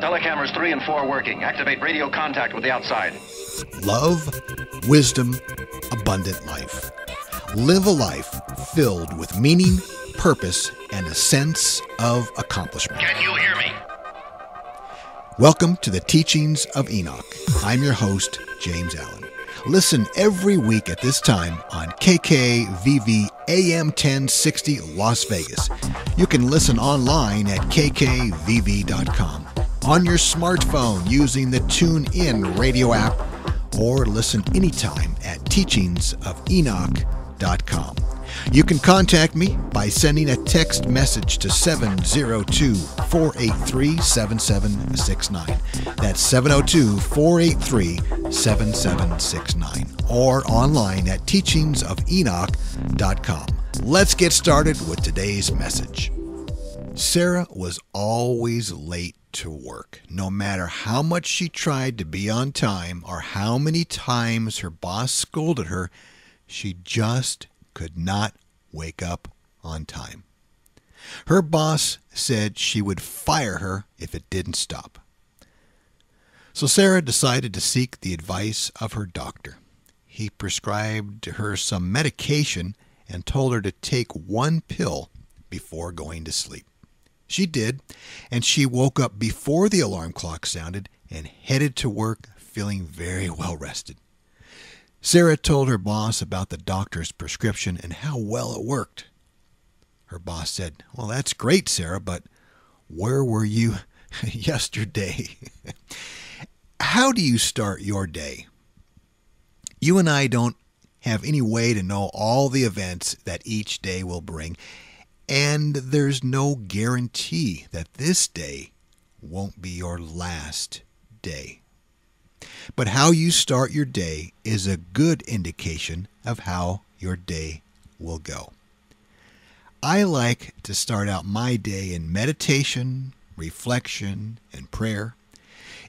Telecameras 3 and 4 working. Activate radio contact with the outside. Love, wisdom, abundant life. Live a life filled with meaning, purpose, and a sense of accomplishment. Can you hear me? Welcome to the Teachings of Enoch. I'm your host, James Allen. Listen every week at this time on KKVV AM 1060 Las Vegas. You can listen online at kkvv.com, on your smartphone using the TuneIn radio app, or listen anytime at teachingsofenoch.com. You can contact me by sending a text message to 702-483-7769. That's 702-483-7769. Or online at teachingsofenoch.com. Let's get started with today's message. Sarah was always late to work. No matter how much she tried to be on time or how many times her boss scolded her, she just could not wake up on time. Her boss said she would fire her if it didn't stop. So Sarah decided to seek the advice of her doctor. He prescribed her some medication and told her to take one pill before going to sleep. She did, and she woke up before the alarm clock sounded and headed to work feeling very well rested. Sarah told her boss about the doctor's prescription and how well it worked. Her boss said, "Well, that's great, Sarah, but where were you yesterday?" How do you start your day? You and I don't have any way to know all the events that each day will bring, and there's no guarantee that this day won't be your last day. But how you start your day is a good indication of how your day will go. I like to start out my day in meditation, reflection, and prayer.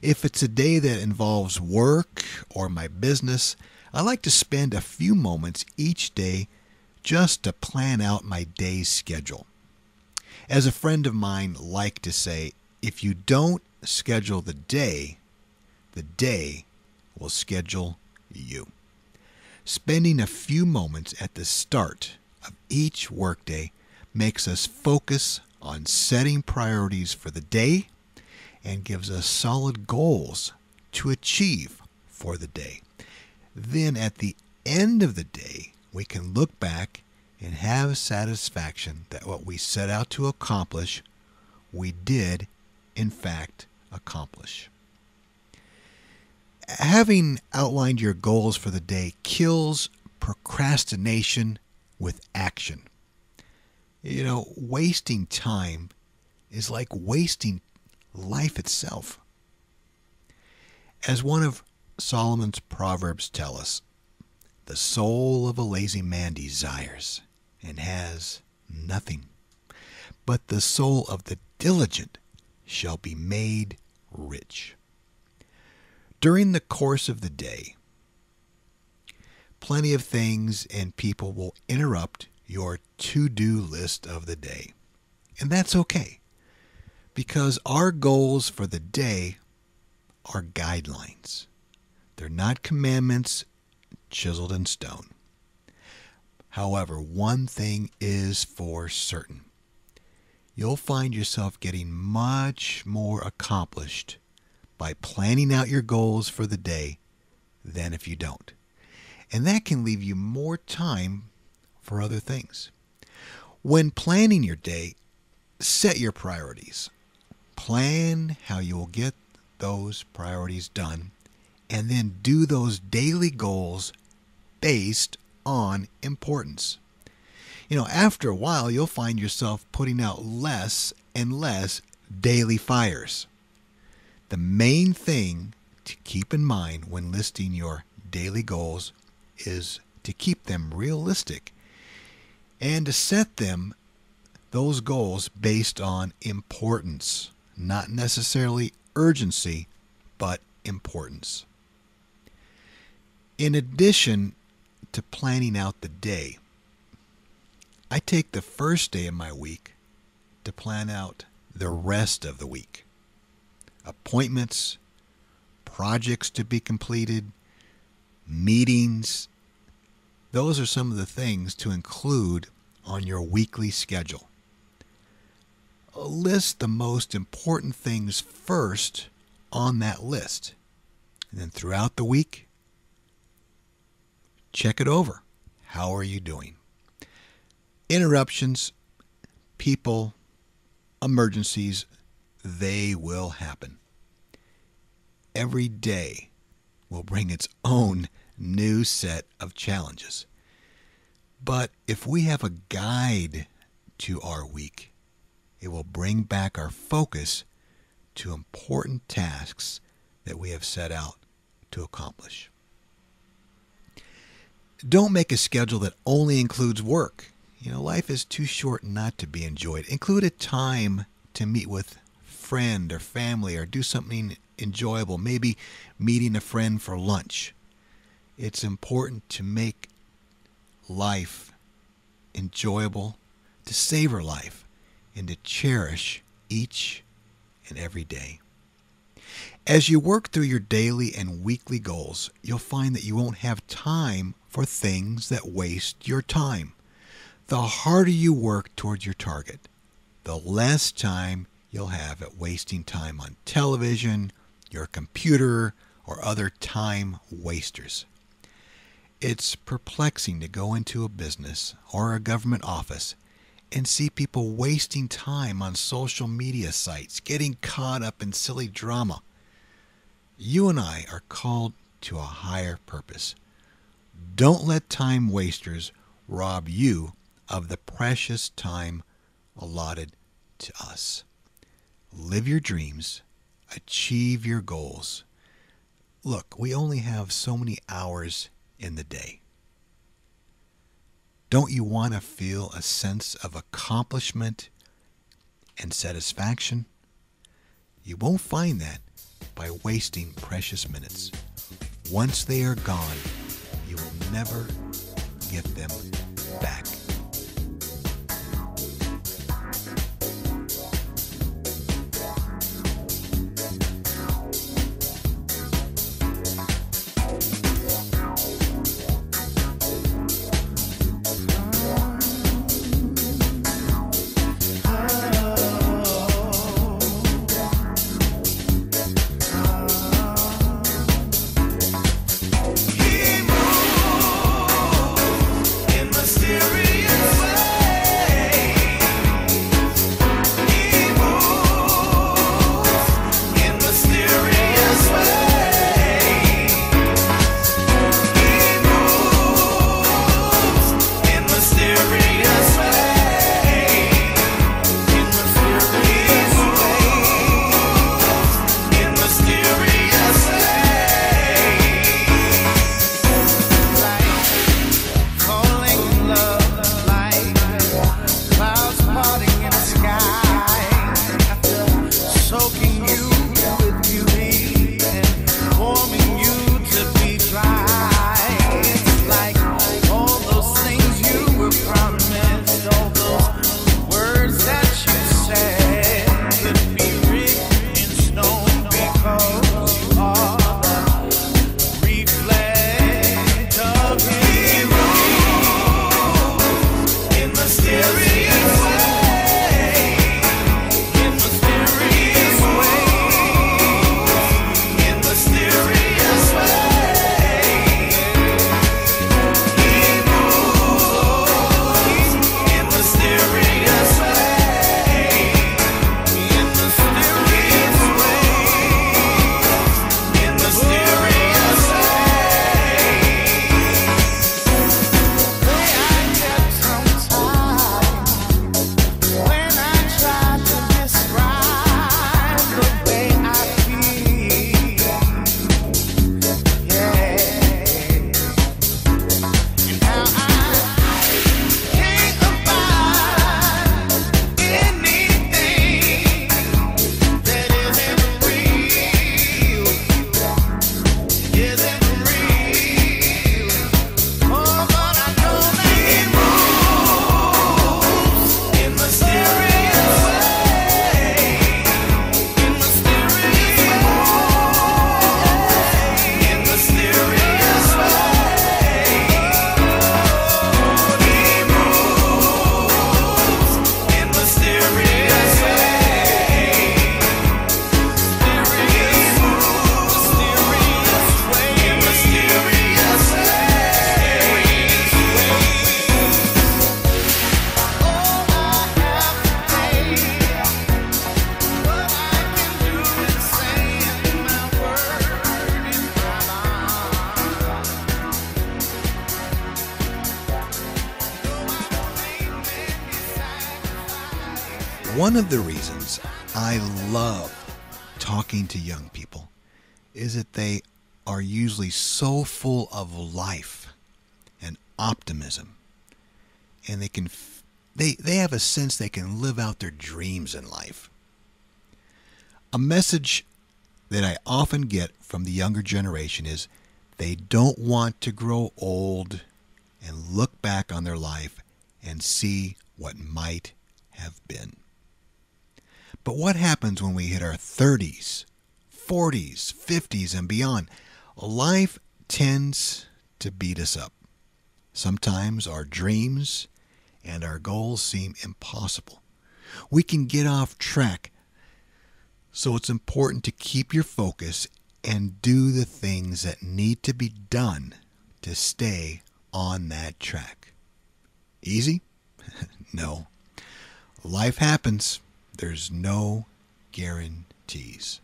If it's a day that involves work or my business, I like to spend a few moments each day just to plan out my day's schedule. As a friend of mine liked to say, if you don't schedule the day will schedule you. Spending a few moments at the start of each workday makes us focus on setting priorities for the day and gives us solid goals to achieve for the day. Then at the end of the day, we can look back and have satisfaction that what we set out to accomplish, we did, in fact, accomplish. Having outlined your goals for the day kills procrastination with action. You know, wasting time is like wasting life itself. As one of Solomon's Proverbs tell us, the soul of a lazy man desires and has nothing, but the soul of the diligent shall be made rich. During the course of the day, plenty of things and people will interrupt your to-do list of the day. And that's okay, because our goals for the day are guidelines. They're not commandments chiseled in stone. However, one thing is for certain. You'll find yourself getting much more accomplished by planning out your goals for the day than if you don't. And that can leave you more time for other things. When planning your day, set your priorities. Plan how you will get those priorities done, and then do those daily goals based on importance. You know, after a while, you'll find yourself putting out less and less daily fires. The main thing to keep in mind when listing your daily goals is to keep them realistic and to set those goals based on importance, not necessarily urgency, but importance. In addition to planning out the day, I take the first day of my week to plan out the rest of the week. appointments, projects to be completed, meetings. Those are some of the things to include on your weekly schedule. List the most important things first on that list. And then throughout the week, check it over. How are you doing? Interruptions, people, emergencies, they will happen. Every day will bring its own new set of challenges. But if we have a guide to our week, it will bring back our focus to important tasks that we have set out to accomplish. Don't make a schedule that only includes work. Life is too short not to be enjoyed. Include a time to meet with friend or family or do something enjoyable, maybe meeting a friend for lunch. It's important to make life enjoyable, to savor life, and to cherish each and every day. As you work through your daily and weekly goals, you'll find that you won't have time for things that waste your time. The harder you work towards your target, the less time you'll have at wasting time on television, your computer, or other time wasters. It's perplexing to go into a business or a government office and see people wasting time on social media sites, getting caught up in silly drama. You and I are called to a higher purpose. Don't let time wasters rob you of the precious time allotted to us. Live your dreams. Achieve your goals. Look, we only have so many hours in the day. Don't you want to feel a sense of accomplishment and satisfaction? You won't find that by wasting precious minutes. Once they are gone, you will never get them back. He moves in mysterious One of the reasons I love talking to young people is that they are usually so full of life and optimism, and they have a sense they can live out their dreams in life. A message that I often get from the younger generation is they don't want to grow old and look back on their life and see what might have been. But what happens when we hit our 30s, 40s, 50s, and beyond? Life tends to beat us up. Sometimes our dreams and our goals seem impossible. We can get off track. So it's important to keep your focus and do the things that need to be done to stay on that track. Easy? No. Life happens. There's no guarantees.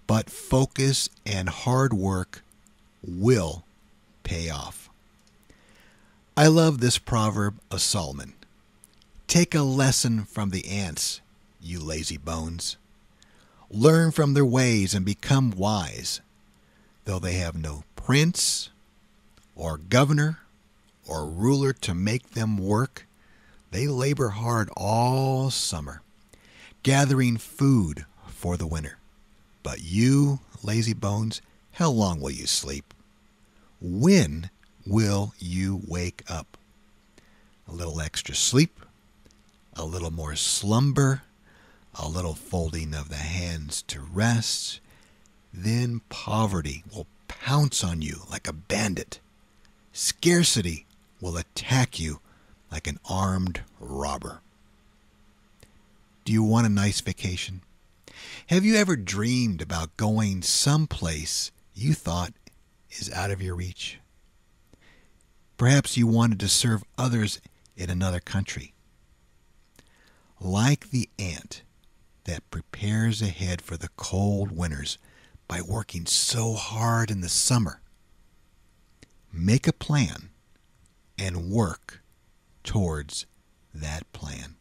But focus and hard work will pay off. I love this proverb of Solomon. Take a lesson from the ants, you lazy bones. Learn from their ways and become wise. Though they have no prince or governor or ruler to make them work, they labor hard all summer, gathering food for the winter. But you, lazy bones, how long will you sleep? When will you wake up? A little extra sleep, a little more slumber, a little folding of the hands to rest, then poverty will pounce on you like a bandit. Scarcity will attack you like an armed robber. Do you want a nice vacation? Have you ever dreamed about going someplace you thought is out of your reach? Perhaps you wanted to serve others in another country. Like the ant that prepares ahead for the cold winters by working so hard in the summer, make a plan and work towards that plan.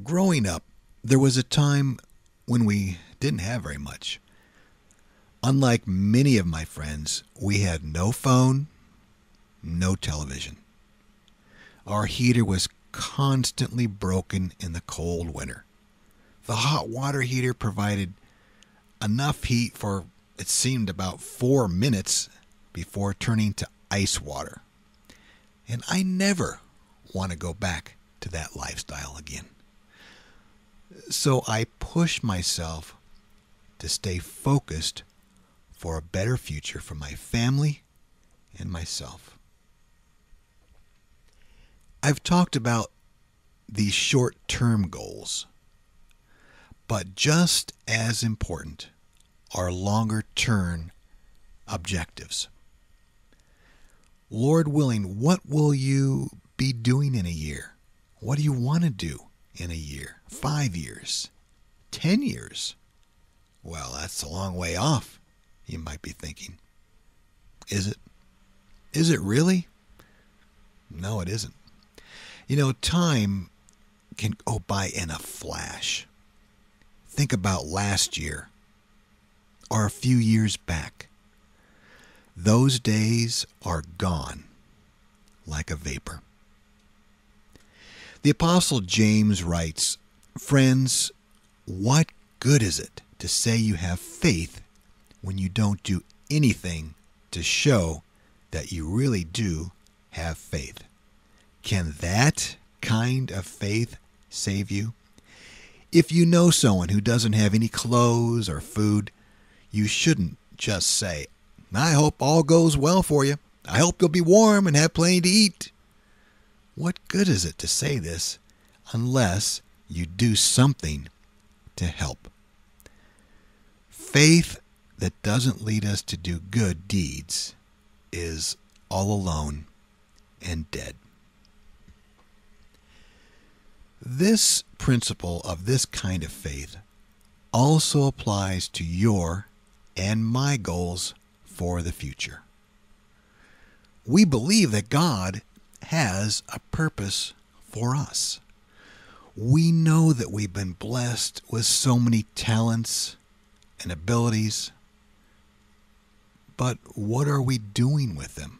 Growing up, there was a time when we didn't have very much. Unlike many of my friends, we had no phone, no television. Our heater was constantly broken in the cold winter. The hot water heater provided enough heat for, it seemed, about 4 minutes before turning to ice water. And I never want to go back to that lifestyle again. So I push myself to stay focused for a better future for my family and myself. I've talked about these short-term goals, but just as important are longer-term objectives. Lord willing, what will you be doing in a year? What do you want to do in a year? 5 years? 10 years? Well, that's a long way off, you might be thinking. Is it? Is it really? No, it isn't. You know, time can go by in a flash. Think about last year or a few years back. Those days are gone like a vapor. The Apostle James writes, "Friends, what good is it to say you have faith when you don't do anything to show that you really do have faith? Can that kind of faith save you? If you know someone who doesn't have any clothes or food, you shouldn't just say, 'I hope all goes well for you. I hope you'll be warm and have plenty to eat.' What good is it to say this unless you do something to help? Faith that doesn't lead us to do good deeds is all alone and dead." This principle of this kind of faith also applies to your and my goals for the future. We believe that God has a purpose for us. We know that we've been blessed with so many talents and abilities, but what are we doing with them?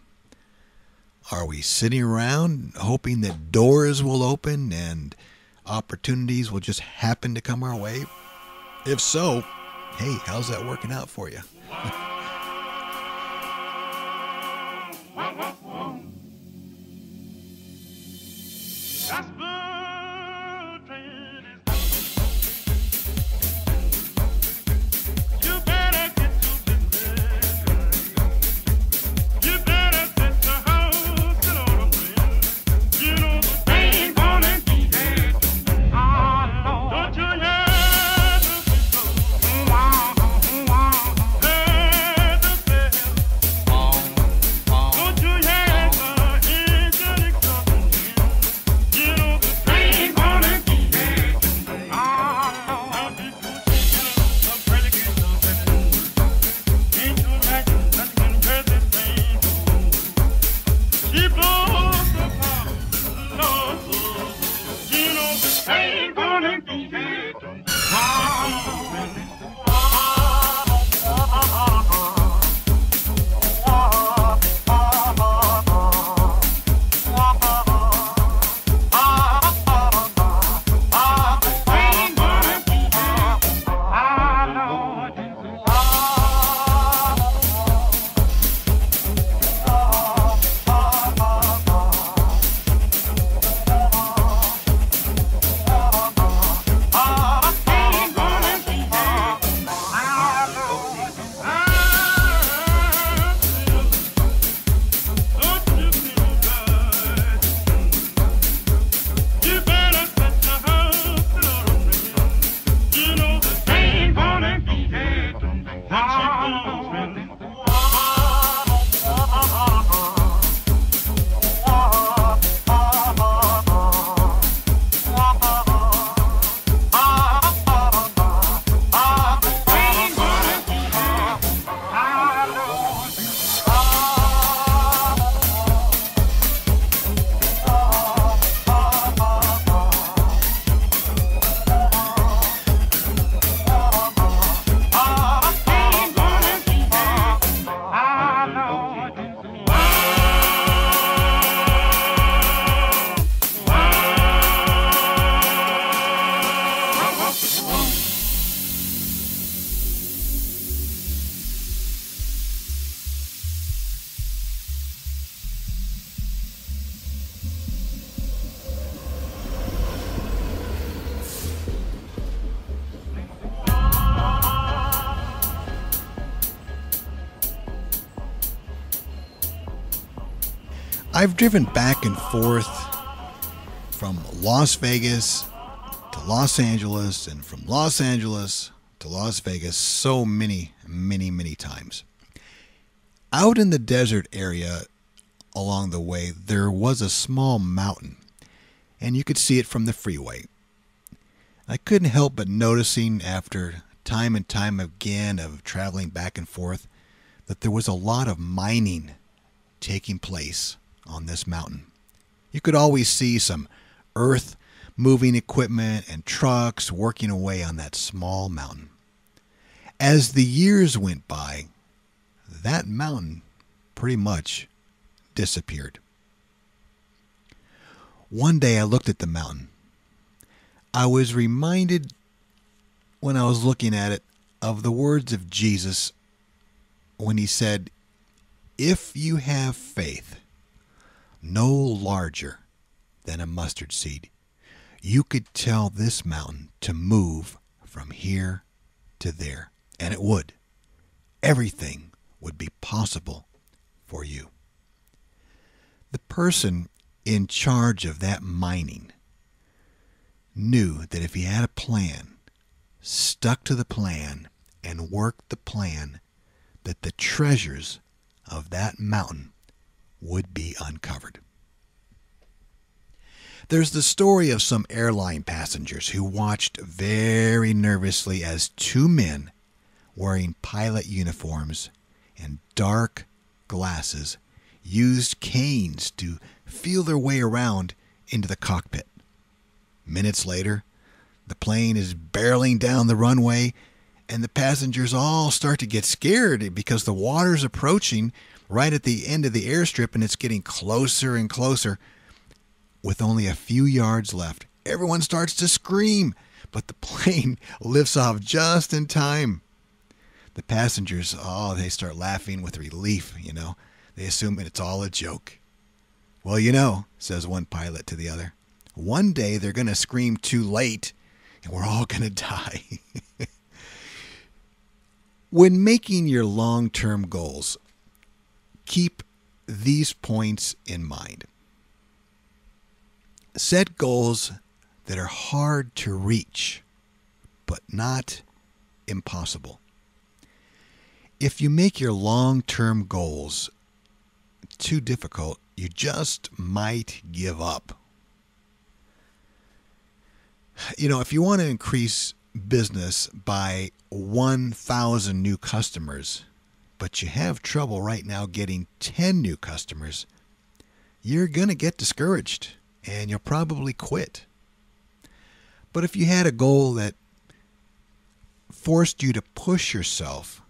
Are we sitting around hoping that doors will open and opportunities will just happen to come our way? If so, hey, how's that working out for you? I've driven back and forth from Las Vegas to Los Angeles and from Los Angeles to Las Vegas so many times. Out in the desert area along the way, there was a small mountain, and you could see it from the freeway. I couldn't help but noticing after time and time again of traveling back and forth that there was a lot of mining taking place on this mountain. You could always see some earth moving equipment and trucks working away on that small mountain. As the years went by, that mountain pretty much disappeared. One day I looked at the mountain. I was reminded when I was looking at it of the words of Jesus when he said, "If you have faith no larger than a mustard seed, you could tell this mountain to move from here to there, and it would. Everything would be possible for you." The person in charge of that mining knew that if he had a plan, stuck to the plan, and worked the plan, that the treasures of that mountain would be uncovered. There's the story of some airline passengers who watched very nervously as two men wearing pilot uniforms and dark glasses used canes to feel their way around into the cockpit. Minutes later, the plane is barreling down the runway, and the passengers all start to get scared because the water's approaching right at the end of the airstrip, and it's getting closer and closer. With only a few yards left, everyone starts to scream, but the plane lifts off just in time. The passengers, they start laughing with relief, They assume it's all a joke. Well, says one pilot to the other, one day they're going to scream too late, and we're all going to die. When making your long-term goals, keep these points in mind. Set goals that are hard to reach, but not impossible. If you make your long-term goals too difficult, you just might give up. If you want to increase business by 1,000 new customers, but you have trouble right now getting 10 new customers, you're going to get discouraged and you'll probably quit. But if you had a goal that forced you to push yourself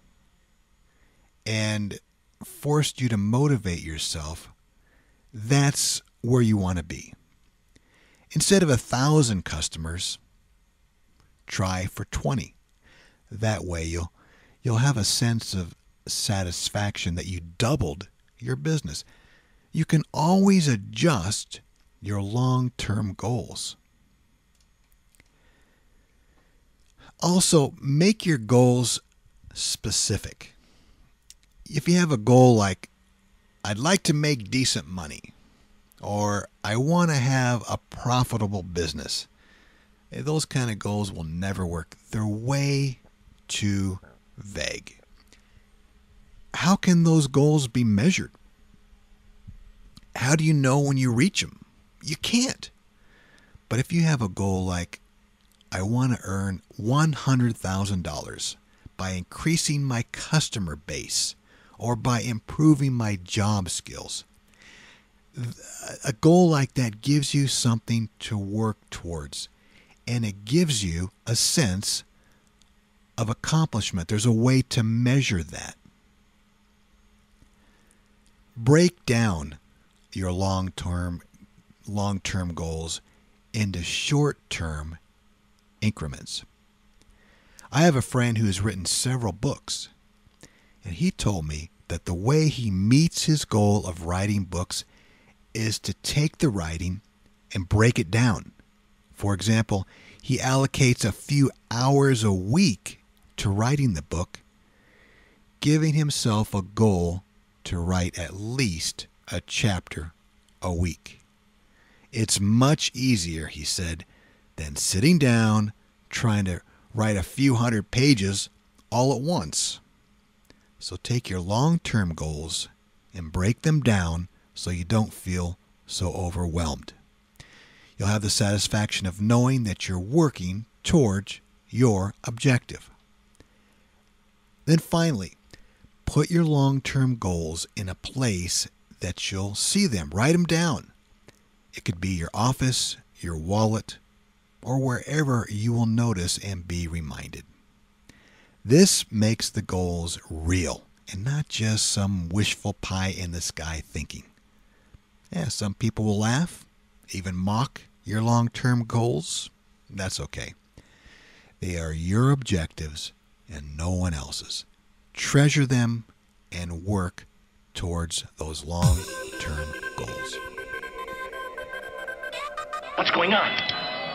and forced you to motivate yourself, that's where you want to be. Instead of 1,000 customers, try for 20. That way you'll have a sense of satisfaction that you doubled your business. You can always adjust your long-term goals. Also, make your goals specific. If you have a goal like, I'd like to make decent money, or I want to have a profitable business, those kind of goals will never work. They're way too vague. How can those goals be measured? How do you know when you reach them? You can't. But if you have a goal like, I want to earn $100,000 by increasing my customer base or by improving my job skills, a goal like that gives you something to work towards, and it gives you a sense of accomplishment. There's a way to measure that. Break down your long-term goals into short-term increments. I have a friend who has written several books, and he told me that the way he meets his goal of writing books is to take the writing and break it down. For example, he allocates a few hours a week to writing the book, giving himself a goal to write at least a chapter a week. It's much easier, he said, than sitting down trying to write a few hundred pages all at once. So take your long-term goals and break them down so you don't feel so overwhelmed. You'll have the satisfaction of knowing that you're working towards your objective. Then finally, put your long-term goals in a place that you'll see them. Write them down. It could be your office, your wallet, or wherever you will notice and be reminded. This makes the goals real and not just some wishful pie-in-the-sky thinking. Some people will laugh, even mock your long-term goals. That's okay. They are your objectives and no one else's. Treasure them and work towards those long-term goals. What's going on?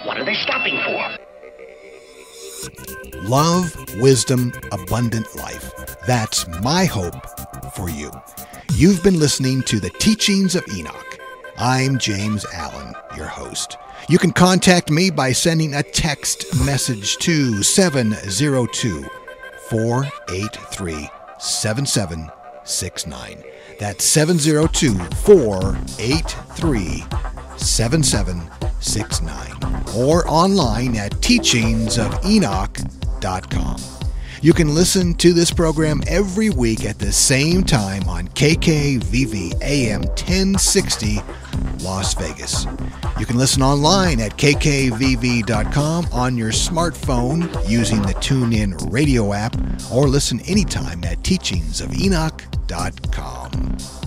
What are they stopping for? Love, wisdom, abundant life. That's my hope for you. You've been listening to the Teachings of Enoch. I'm James Allen, your host. You can contact me by sending a text message to 702-483-7769. That's 702-483-7769. Or online at teachingsofenoch.com. You can listen to this program every week at the same time on KKVV AM 1060 Las Vegas. You can listen online at kkvv.com on your smartphone using the TuneIn radio app, or listen anytime at teachingsofenoch.com.